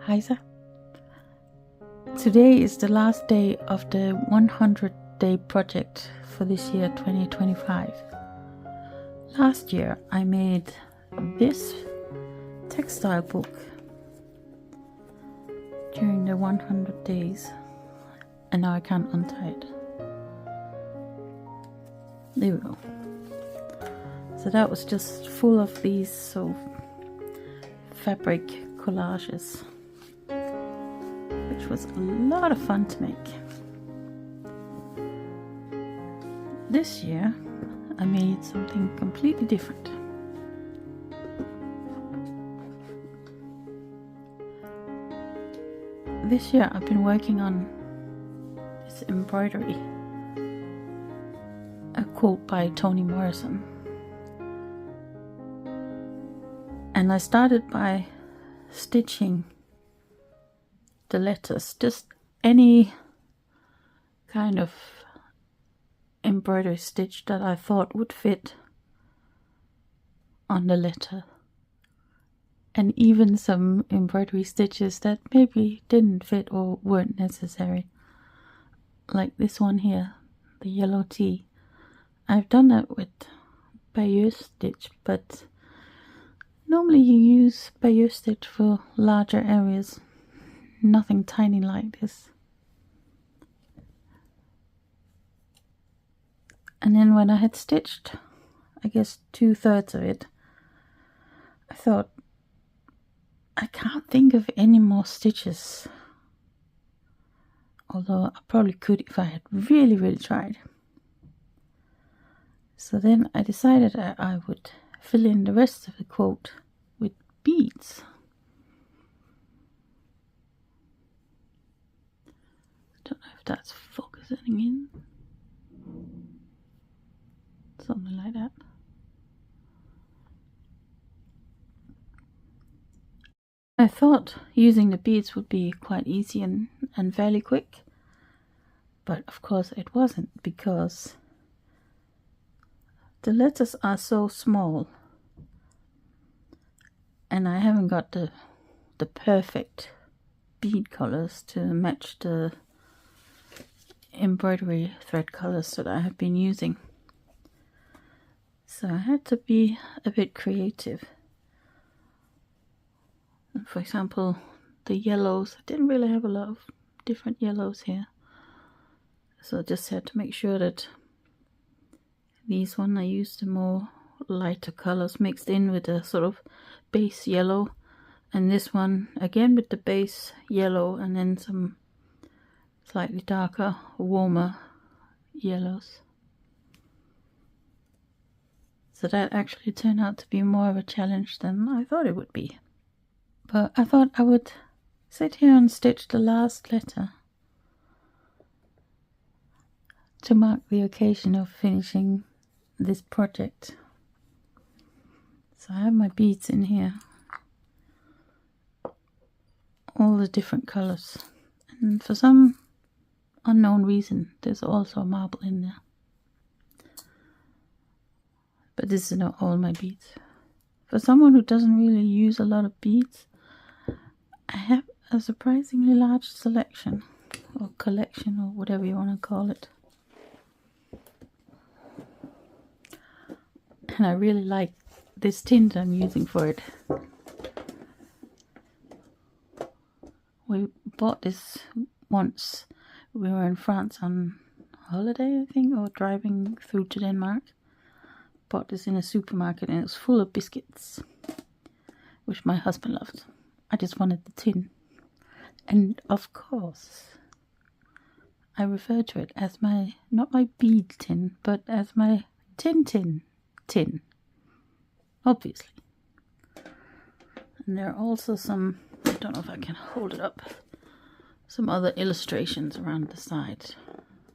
Hejsa. Today is the last day of the 100-day project for this year 2025. Last year I made this textile book during the 100 days and now I can't untie it. There we go. So that was just full of these fabric collages, which was a lot of fun to make. This year I made something completely different. This year I've been working on this embroidery, a quote by Toni Morrison. And I started by stitching the letters, just any kind of embroidery stitch that I thought would fit on the letter, and even some embroidery stitches that maybe didn't fit or weren't necessary, like this one here, the yellow T. I've done that with bayeux stitch, but normally you use bayeux stitch for larger areas, nothing tiny like this. And then when I had stitched, I guess 2/3 of it, I thought, I can't think of any more stitches. Although I probably could if I had really tried. So then I decided I would fill in the rest of the quote with beads. I don't know if that's focusing in. Something like that. I thought using the beads would be quite easy and fairly quick, but of course it wasn't, because the letters are so small and I haven't got the perfect bead colors to match the embroidery thread colors that I have been using. So I had to be a bit creative. For example, the yellows, I didn't really have a lot of different yellows here. So I just had to make sure that these one I used the more lighter colors mixed in with a sort of base yellow, and this one again with the base yellow and then some slightly darker, warmer yellows. So that actually turned out to be more of a challenge than I thought it would be. But I thought I would sit here and stitch the last letter to mark the occasion of finishing this project. So I have my beads in here, all the different colors, and for some unknown reason there's also marble in there. But this is not all my beads. For someone who doesn't really use a lot of beads, I have a surprisingly large selection, or collection, or whatever you want to call it. And I really like this tint I'm using for it. We bought this once. We were in France on holiday, I think, or driving through to Denmark. Bought this in a supermarket and it was full of biscuits, which my husband loved. I just wanted the tin. And of course, I refer to it as my, not my bead tin, but as my tin. Obviously. And there are also some, I don't know if I can hold it up, some other illustrations around the side.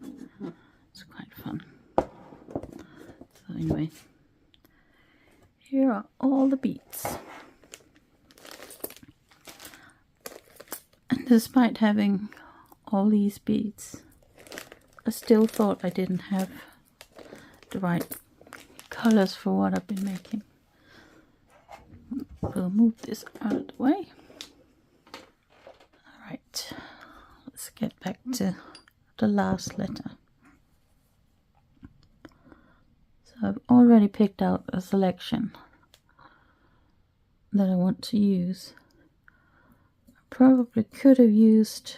It's quite fun. So anyway, here are all the beads. And despite having all these beads, I still thought I didn't have the right colors for what I've been making. We'll move this out of the way. to the last letter. So I've already picked out a selection that I want to use. I probably could have used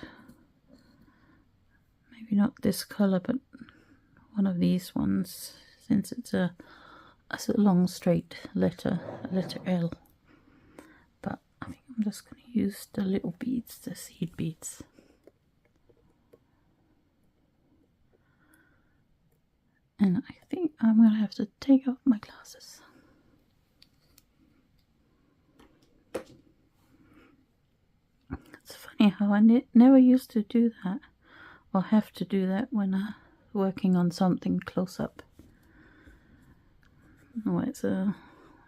maybe not this color, but one of these ones, since it's a long straight letter, letter L. But I think I'm just going to use the little beads, the seed beads. And I think I'm going to have to take off my glasses. It's funny how I never used to do that, or have to do that when I'm working on something close up. Oh,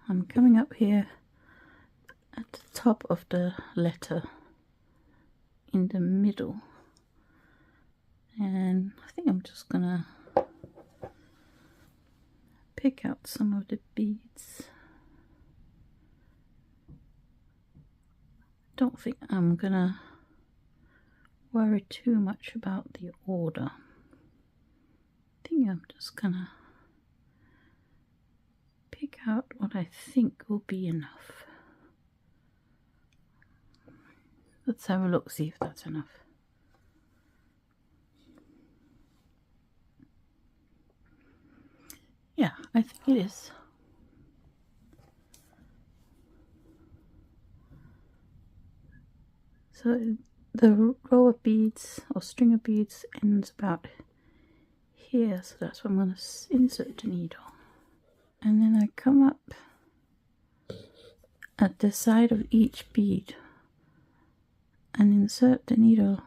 I'm coming up here at the top of the letter in the middle, and I think I'm just gonna pick out some of the beads. Don't think I'm gonna worry too much about the order. I think I'm just gonna pick out what I think will be enough. Let's have a look, see if that's enough. Yeah, I think it is. So the row of beads or string of beads ends about here, so that's where I'm going to insert the needle. And then I come up at the side of each bead and insert the needle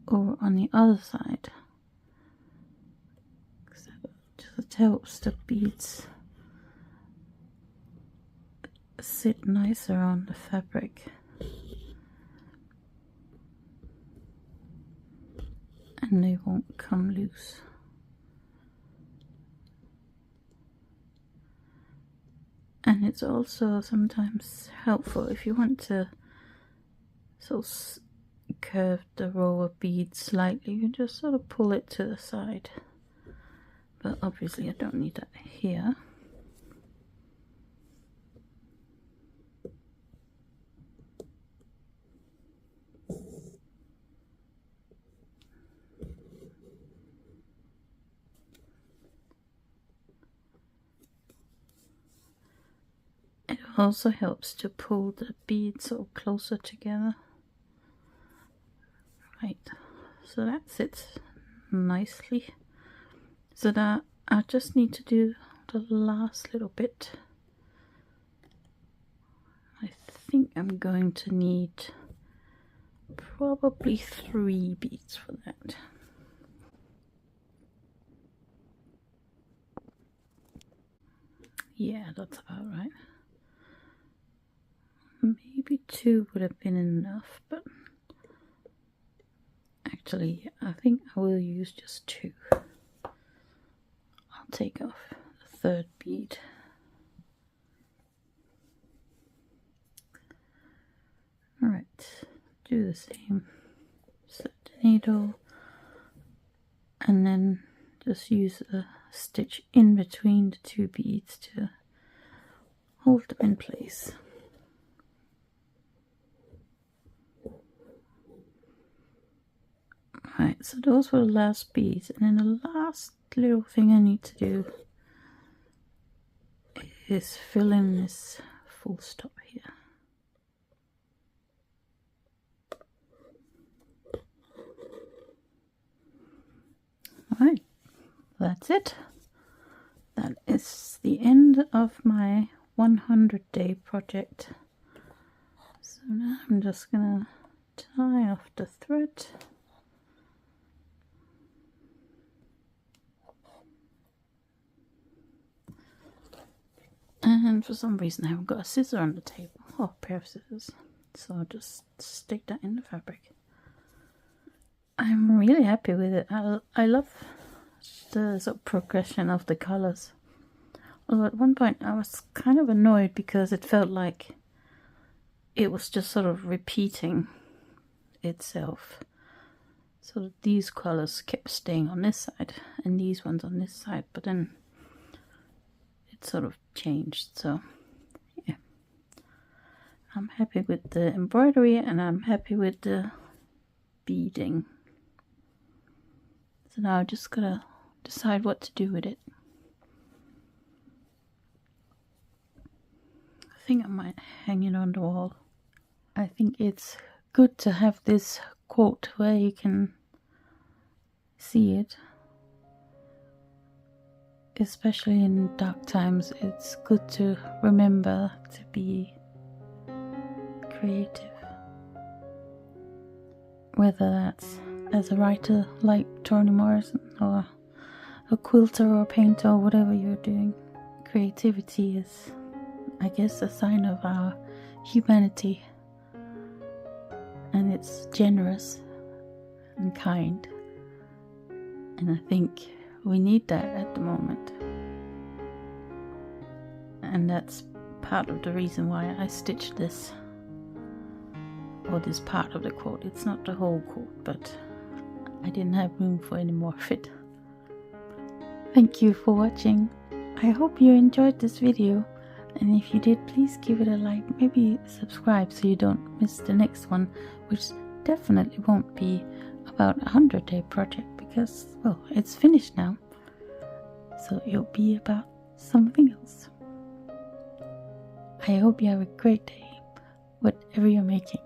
over on the other side. So it just helps the beads sit nicer on the fabric. And they won't come loose. And it's also sometimes helpful if you want to sort of curve the row of beads slightly, you just sort of pull it to the side. But obviously I don't need that here. It also helps to pull the beads sort of closer together. Right, so that sits nicely. So that I just need to do the last little bit. I think I'm going to need probably 3 beads for that. Yeah, that's about right. Maybe 2 would have been enough, but actually I think I will use just 2. I'll take off the 3rd bead. Alright, do the same. Set the needle and then just use a stitch in between the 2 beads to hold them in place. Right, so those were the last beads, and then the last little thing I need to do is fill in this full stop here. Alright, that's it. That is the end of my 100-day project. So now I'm just gonna tie off the thread. And for some reason I haven't got a scissor on the table, or a pair of scissors, so I'll just stick that in the fabric. I'm really happy with it. I love the sort of progression of the colours. Although at one point I was kind of annoyed because it felt like it was just sort of repeating itself. So that these colors kept staying on this side and these ones on this side, but then it sort of changed. So yeah, I'm happy with the embroidery and I'm happy with the beading. So now I just gotta decide what to do with it. I think I might hang it on the wall. I think it's good to have this quote where you can see it. Especially in dark times, it's good to remember to be creative. Whether that's as a writer like Toni Morrison, or a quilter or a painter, or whatever you're doing. Creativity is, I guess, a sign of our humanity. And it's generous and kind. And I think we need that at the moment. And that's part of the reason why I stitched this. Or this part of the quote. It's not the whole quote, but I didn't have room for any more of it. Thank you for watching. I hope you enjoyed this video. And if you did, please give it a like. Maybe subscribe so you don't miss the next one, which definitely won't be about a 100-day project because, well, it's finished now. So it'll be about something else. I hope you have a great day, whatever you're making.